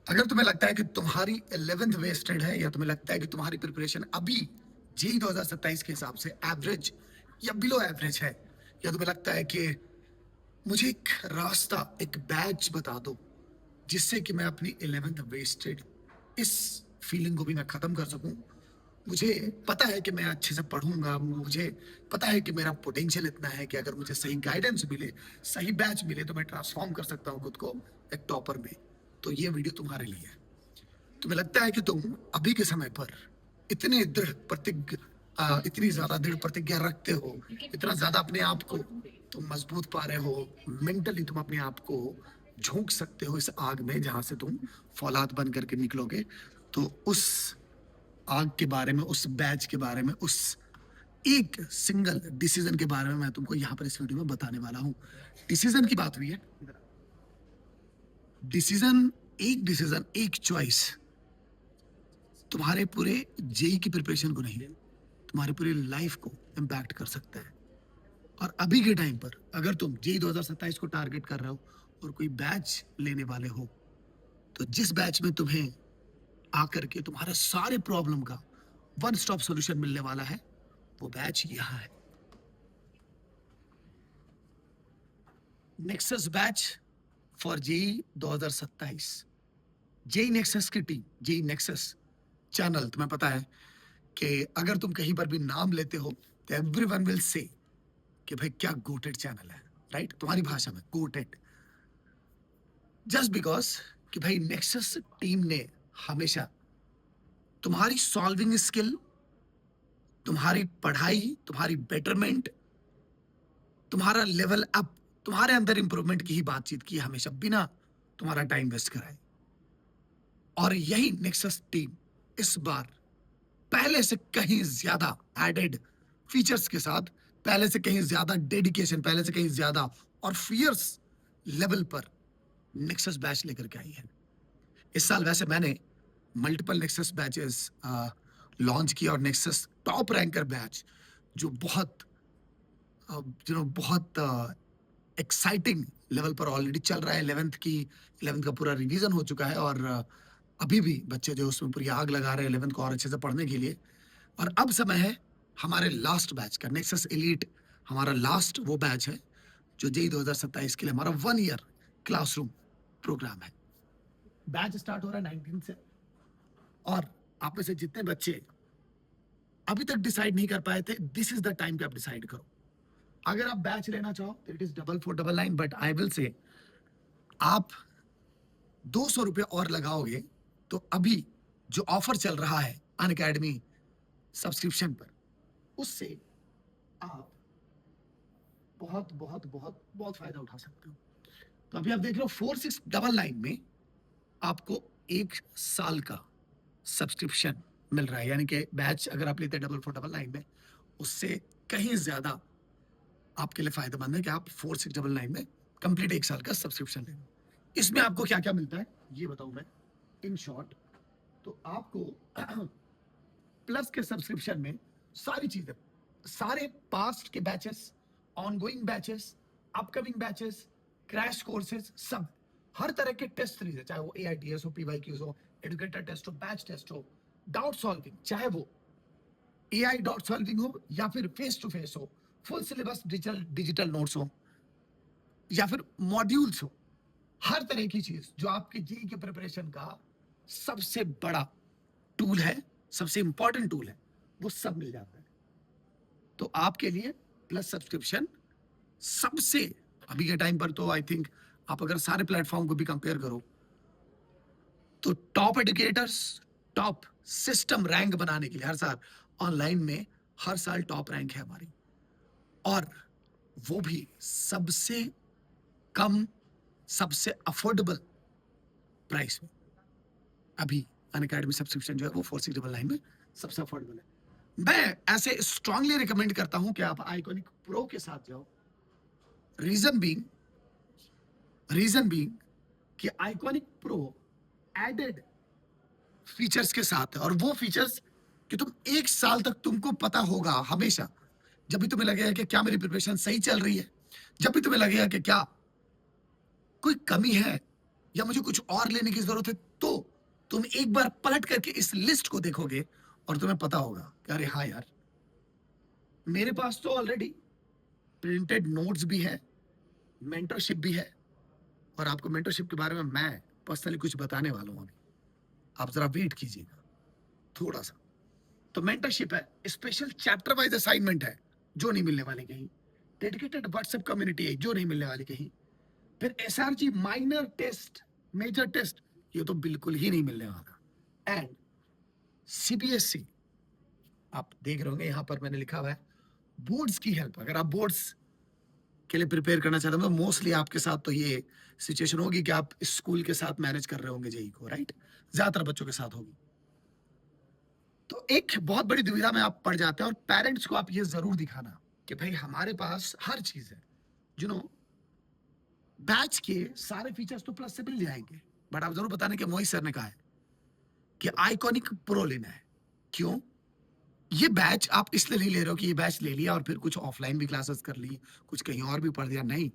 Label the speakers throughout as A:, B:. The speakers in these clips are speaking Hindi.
A: अगर तुम्हें लगता है कि तुम्हारी 11th वेस्टेड है या तुम्हें लगता है कि तुम्हारी प्रिपरेशन अभी जेई 2027 के हिसाब से एवरेज या बिलो एवरेज है, या तुम्हें लगता है कि मुझे एक रास्ता, एक बैच बता दो जिससे कि मैं अपनी 11th वेस्टेड इस फीलिंग को भी मैं खत्म कर सकूं। मुझे पता है कि मैं अच्छे से पढ़ूंगा, मुझे पता है कि मेरा पोटेंशियल इतना है कि अगर मुझे सही गाइडेंस मिले, सही बैच मिले तो मैं ट्रांसफॉर्म कर सकता हूं खुद को एक टॉपर में। तो ये वीडियो तुम्हारे लिए है। तुम्हें लगता है कि तुम अभी के समय पर इतने इतनी ज्यादा दृढ़ प्रतिज्ञा रखते हो, इतना ज्यादा अपने आप को तुम मजबूत पा रहे हो, मेंटली तुम अपने आप को झोंक सकते हो इस आग में जहां से तुम फौलाद बन करके निकलोगे। तो उस आग के बारे में, उस बैच के बारे में, उस एक सिंगल डिसीजन के बारे में मैं तुमको यहाँ पर इस वीडियो में बताने वाला हूँ। डिसीजन की बात हुई है। डिसीजन, एक चॉइस तुम्हारे पूरे जेई की प्रिपरेशन को नहीं, तुम्हारी पूरी लाइफ को इम्पैक्ट कर सकता है। और अभी के टाइम पर अगर तुम जेई 2027 को टारगेट कर रहे हो और कोई बैच लेने वाले हो, तो जिस बैच में तुम्हें आकर के तुम्हारे सारे प्रॉब्लम का वन स्टॉप सॉल्यूशन मिलने वाला है, वो बैच यहाँ है। Nexus batch for JEE 2027। JEE Nexus की टीम, जेई नेक्सस चैनल, तुम्हें पता है कि अगर तुम कहीं पर भी नाम लेते हो तो एवरीवन विल से कि भाई क्या गोटेड चैनल है, राइट? तुम्हारी भाषा में गोटेड, जस्ट बिकॉज कि भाई नेक्सस टीम ने हमेशा तुम्हारी सॉल्विंग स्किल, तुम्हारी पढ़ाई, तुम्हारी बेटरमेंट, तुम्हारा लेवल अप, तुम्हारे अंदर इंप्रूवमेंट की ही बातचीत की हमेशा, बिना तुम्हारा टाइम वेस्ट कराए। और यही नेक्सस टीम इस बार पहले से कहीं ज्यादा एडेड फीचर्स के साथ, पहले से कहीं ज्यादा डेडिकेशन, पहले से कहीं ज्यादा और फियर्स लेवल पर नेक्सस बैच लेकर के आई है। इस साल वैसे मैंने मल्टीपल नेक्सस बैचेस लॉन्च किया और नेक्सस टॉप रैंकर बैच जो बहुत एक्साइटिंग लेवल पर ऑलरेडी चल रहा है। 11th का पूरा रिवीजन हो चुका है और अभी भी बच्चे जो उसमें पूरी आग लगा रहे हैं 11th को और अच्छे से पढ़ने के लिए। और अब समय है हमारे लास्ट बैच का, नेक्सस एलीट हमारा लास्ट वो बैच है जो जेई 2027 के लिए हमारा 1 ईयर क्लासरूम प्रोग्राम है। बैच स्टार्ट हो रहा है 19 से, और आप में से जितने बच्चे अभी तक डिसाइड नहीं कर पाए थे, दिस इज द टाइम कि आप डिसाइड करो। अगर आप बैच लेना चाहो तो it is 4499, but I will say आप 200 रुपये और लगाओगे तो अभी जो ऑफर चल रहा है अनअकैडमी सब्सक्रिप्शन पर, उससे आप बहुत बहुत बहुत बहुत फायदा उठा सकते हो। तो अभी आप देख रहे हो 4699 में आपको 1 साल का सब्सक्रिप्शन मिल रहा है, यानी कि बैच अगर आप लेते हैं 4499 में, उससे कहीं ज्यादा आपके लिए फायदेमंद है कि आप 4699 में कंप्लीट 1 साल का सब्सक्रिप्शन लें। इसमें आपको क्या क्या मिलता है ये बताऊं मैं इन शॉर्ट। तो आपको प्लस के सब्सक्रिप्शन में सारी चीजें, सारे पास्ट के batches, ongoing batches, upcoming batches, crash courses, सब हर तरह के टेस्ट सीरीज है, चाहे वो AITS हो, PYQs हो, एडुकेटर टेस्ट हो, बैच टेस्ट हो, डाउट सॉल्विंग, चाहे वो AI डाउट सॉल्विंग हो या फिर फेस टू फेस हो, फुल सिलेबस डिजिटल नोट्स हो या फिर मॉड्यूल्स हो, हर तरह की चीज जो आपके जेई के प्रिपरेशन का सबसे बड़ा टूल है, सबसे इंपॉर्टेंट टूल है, वो सब मिल जाता है। तो आपके लिए प्लस सब्सक्रिप्शन सबसे अभी के टाइम पर, तो आई थिंक आप अगर सारे प्लेटफॉर्म को भी कंपेयर करो तो top educators, top system rank बनाने के लिए हर साल ऑनलाइन में हर साल टॉप रैंक है हमारी, और वो भी सबसे कम, सबसे अफोर्डेबल प्राइस में। अभी अनअकैडमी सब्सक्रिप्शन जो है वो 4699 में सबसे अफोर्डेबल है। मैं ऐसे स्ट्रांगली रिकमेंड करता हूं कि आप आइकॉनिक प्रो के साथ जाओ। रीजन बीइंग कि आइकॉनिक प्रो एडेड फीचर्स के साथ है, और वो फीचर्स कि तुम 1 साल तक तुमको पता होगा हमेशा। जब भी तुम्हें लगेगा कि क्या मेरी प्रिपरेशन सही चल रही है, जब भी तुम्हें लगेगा कि क्या कोई कमी है, या मुझे कुछ और लेने की ज़रूरत है, तो तुम एक बार पलट करके इस लिस्ट को देखोगे और तुम्हें पता होगा कि अरे हाँ यार, मेरे पास तो ऑलरेडी प्रिंटेड नोट्स भी है, मेंटरशिप भी है, और आपको मेंटरशिप के बारे में मैं पर्सनली कुछ बताने वाला हूँ अभी। आप ज़रा वेट कीजिएगा थोड़ा-सा। तो मेंटरशिप है, स्पेशल चैप्टर वाइज़ असाइनमेंट है, जो नहीं मिलने वाली कहीं। डेडिकेटेड व्हाट्सएप कम्युनिटी है, जो नहीं मिलने वाली कहीं। फिर SRG minor test, major test, ये तो बिल्कुल ही नहीं मिलने वाला। एंड सीबीएसई, आप देख रहे होंगे यहाँ पर मैंने लिखा हुआ है बोर्ड्स की हेल्प। अगर आप बोर्ड्स के लिए प्रिपेयर करना चाहते हो तो मोस्टली आपके साथ तो ये सिचुएशन होगी कि आप स्कूल के साथ मैनेज कर रहे होंगे जेई को, राइट? ज्यादातर बच्चों के साथ होगी। तो एक बहुत बड़ी दुविधा में आप पड़ जाते हैं, और पेरेंट्स को आप ये जरूर दिखाना कि भाई हमारे पास हर चीज है, यू नो, बैच के सारे फीचर्स तो प्लस से मिल जाएंगे, बट आप जरूर बताने कि मोहित सर ने कहा है कि आइकॉनिक प्रो लेना है। क्यों? ये बैच आप इसलिए नहीं ले रहे हो कि ये बैच ले लिया और फिर कुछ ऑफलाइन भी क्लासेस कर ली, कुछ कहीं और भी पढ़ दिया, नहीं।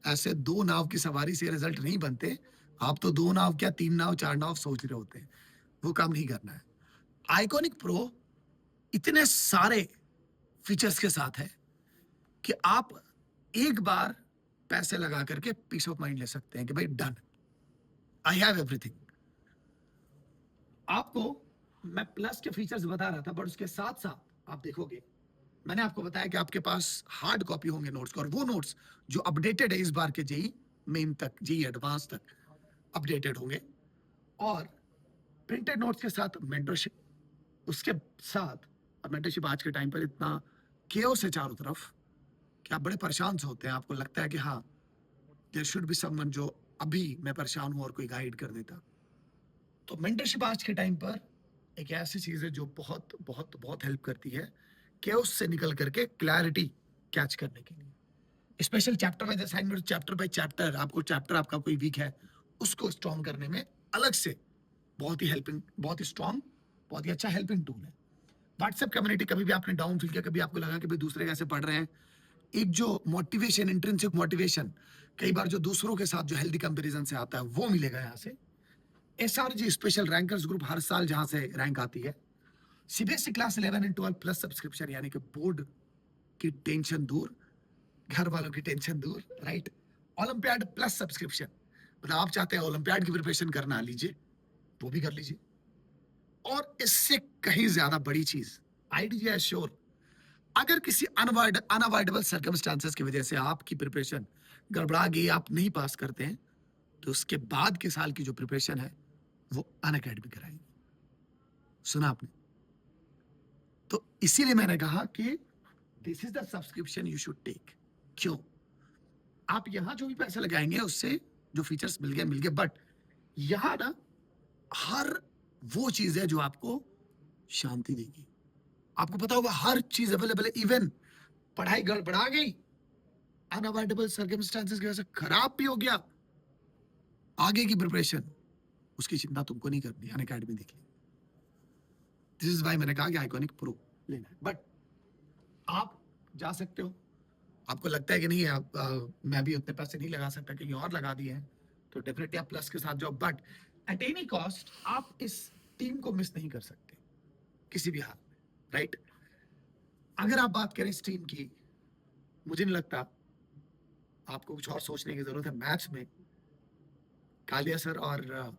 A: ऐसे दो नाव की सवारी से रिजल्ट नहीं बनते। आप तो दो नाव क्या, तीन नाव, चार नाव सोच रहे होते हैं, वो काम नहीं करना है। आइकॉनिक प्रो इतने सारे फीचर्स के साथ है कि आप एक बार पैसे लगा करके पीस ऑफ माइंड ले सकते हैं कि भाई डन, आई हैव एवरीथिंग। आपको मैं प्लस के फीचर्स बता रहा था, बट उसके साथ साथ आप देखोगे, मैंने आपको बताया कि आपके पास हार्ड कॉपी होंगे नोट्स का, और वो नोट्स जो अपडेटेड है इस बार के जेई मेन तक, जेई एडवांस तक अपडेटेड होंगे, और प्रिंटेड नोट्स के साथ मेंटरशिप उसके साथ। और मेंटरशिप आज के टाइम पर इतना केओस है चारों तरफ कि आप बड़े परेशान से होते हैं, आपको लगता है कि हाँ, देयर शुड बी समवन जो अभी मैं परेशान हूं और कोई गाइड कर देता। तो मेंटरशिप आज के टाइम पर एक ऐसी चीज है जो बहुत बहुत बहुत हेल्प करती है केओस से निकल करके क्लैरिटी कैच करने के लिए। Special chapter wise assignment, chapter by chapter, आपको चैप्टर आपका कोई वीक है उसको स्ट्रॉन्ग करने में अलग से बहुत ही हेल्पिंग, बहुत ही स्ट्रॉन्ग, बहुत ही अच्छा हेल्पिंग टूल है। व्हाट्सएप कम्युनिटी, कभी भी आपने डाउन फील किया, कभी आपको लगा कि भाई दूसरे कैसे पढ़ रहे हैं, एक जो मोटिवेशन, इंट्रिंसिक मोटिवेशन, कई बार जो दूसरों के साथ जो हेल्दी कंपैरिजन से आता है, वो मिलेगा यहाँ से। एसआरजी स्पेशल रैंकर्स ग्रुप, हर साल जहां से रैंक आती है। CBSE class 11 and 12 plus subscription, यानी कि बोर्ड की टेंशन दूर, घर वालों की टेंशन दूर, राइट? ओलंपियाड प्लस सब्सक्रिप्शन, मतलब आप चाहते हैं ओलंपियाड की प्रिपरेशन करना, लीजिए, वो भी कर लीजिए। और इससे कहीं ज्यादा बड़ी चीज, आईडीजी एश्योर, अगर किसी अनअवॉइडेबल सर्कमस्टांसेस की वजह से आपकी प्रिपरेशन गड़बड़ा गई, आप नहीं पास करते हैं, तो उसके बाद के साल की जो प्रिपरेशन है वो अनअकैडमी कराएंगे। सुना आपने? तो इसीलिए मैंने कहा कि this is the subscription you should take. क्यों? आप यहां जो भी पैसे लगाएंगे उससे जो फीचर्स मिल गए, बट यहां ना हर वो चीज है जो आपको शांति देगी। आपको पता होगा हर चीज अवेलेबल है, इवन पढ़ाई गड़बड़ा गई, अनअवॉइडेबल सर्कमस्टांसेस की वजह से खराब भी हो गया, आगे की प्रिपरेशन, उसकी चिंता तुमको नहीं करनी, अनअकैडमी देख ली। दिस इज वाई मैंने कहा कि आइकॉनिक प्रो लेना है। बट आप जा सकते हो, आपको लगता है कि नहीं आप मैं भी उतने पैसे नहीं लगा सकता, कहीं और लगा दिए हैं, तो डेफिनेटली आप प्लस के साथ जाओ, बट एट एनी कॉस्ट आप इस टीम को मिस नहीं कर सकते किसी भी हाल में, राइट? अगर आप बात करें इस टीम की, मुझे नहीं लगता आपको कुछ और सोचने की जरूरत है। मैथ्स में कालिया सर और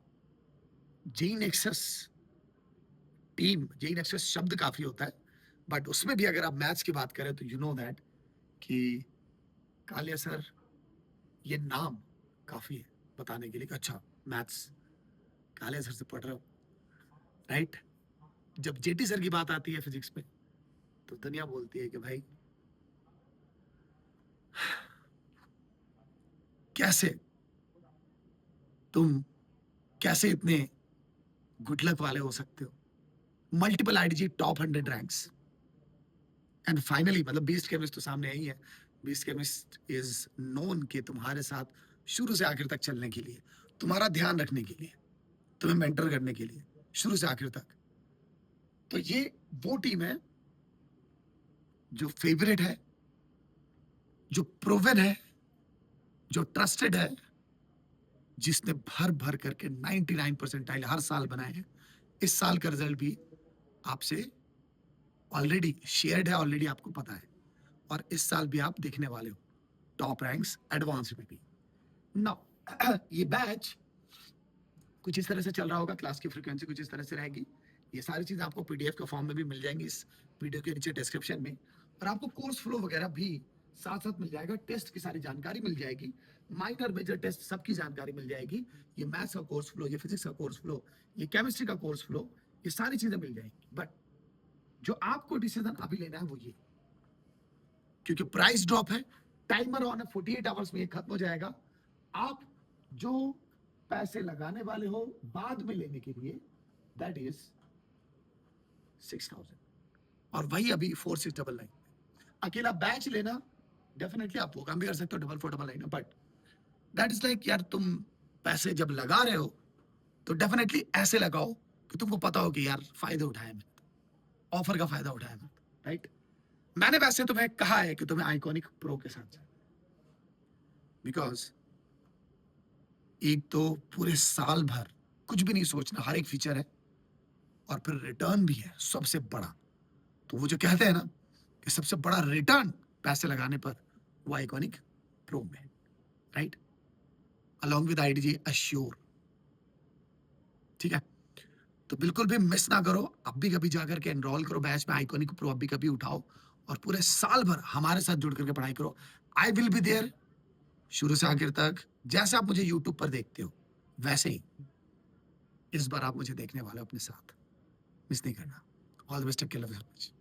A: JEE Nexus team, JEE Nexus शब्द काफी होता है, बट उसमें भी अगर आप मैथ्स की बात करें तो यू नो दैट कि कालिया सर, ये नाम काफी है बताने के लिए कि अच्छा मैथ्स कालिया सर से पढ़ रहे हो, राइट? जब जेटी सर की बात आती है फिजिक्स में, तो दुनिया बोलती है कि भाई कैसे तुम, कैसे इतने गुड लक वाले हो सकते हो। Multiple IDG top 100 ranks, and finally मतलब बीस्ट केमिस्ट तो सामने यही है। बीस्ट केमिस्ट इज नोन कि तुम्हारे साथ शुरू से आखिर तक चलने के लिए, तुम्हारा ध्यान रखने के लिए, तुम्हें मेंटर करने के लिए, शुरू से आखिर तक। तो ये वो टीम है जो फेवरेट है, जो प्रूवन है, जो ट्रस्टेड है, जिसने भर-भर करके 99 परसेंटाइल हर साल बनाए हैं, इस साल का रिज़ल्ट भी आपसे ऑलरेडी शेयर्ड है, ऑलरेडी आपको पता है और इस साल भी आप देखने वाले हो, टॉप रैंक्स एडवांस में भी। नाउ ये बैच कुछ इस तरह से चल रहा होगा, क्लास की फ्रीक्वेंसी कुछ इस तरह से रहेगी। ये सारी चीज़ें आपको पीडीएफ के फॉर्म में भी मिल जाएँगी इस वीडियो के नीचे डिस्क्रिप्शन में और आपको कोर्स फ्लो वगैरह भी साथ-साथ मिल जाएगा, टेस्ट की सारी जानकारी मिल जाएगी, माइनर मेजर टेस्ट सबकी जानकारी मिल जाएगी। ये मैथ्स का कोर्स फ्लो, ये फिजिक्स का कोर्स फ्लो, ये केमिस्ट्री का कोर्स फ्लो, ये सारी चीज़ें मिल जाएँगी। बट जो आपको डिसीजन अभी लेना है वो ये, क्योंकि प्राइस ड्रॉप है, टाइमर ऑन है, 48 आवर्स में ये खत्म हो जाएगा। आप जो पैसे लगाने वाले हो बाद में लेने के लिए, दैट इज 6000 और वही अभी 4699। अकेला बैच लेना डेफिनेटली आप वो काम भी कर सकते हो, 4499, बट दैट इज लाइक यार तुम पैसे जब लगा रहे हो तो डेफिनेटली ऐसे लगाओ कि तुमको पता हो कि यार फायदे उठाए मैं, ऑफर का फायदा उठाया मैं, राइट। मैंने वैसे तुम्हें कहा है कि तुम्हें आइकॉनिक प्रो के साथ जाना, बिकॉज एक तो पूरे साल भर कुछ भी नहीं सोचना, हर एक फीचर है और फिर रिटर्न भी है सबसे बड़ा। तो वो जो कहते हैं ना कि सबसे बड़ा रिटर्न पैसे लगाने पर, वो आइकॉनिक प्रो में, right, along with IDG assure. ठीक है, तो बिल्कुल भी मिस ना करो, अब भी कभी जाकर के एनरोल करो बैच में, आइकॉनिक प्रो अब भी कभी उठाओ और पूरे साल भर हमारे साथ जुड़ करके पढ़ाई करो। आई विल बी देयर शुरू से आखिर तक। जैसे आप मुझे यूट्यूब पर देखते हो वैसे ही इस बार आप मुझे देखने वाले हो अपने साथ, मिस नहीं करना। All the best, take care, love you so much.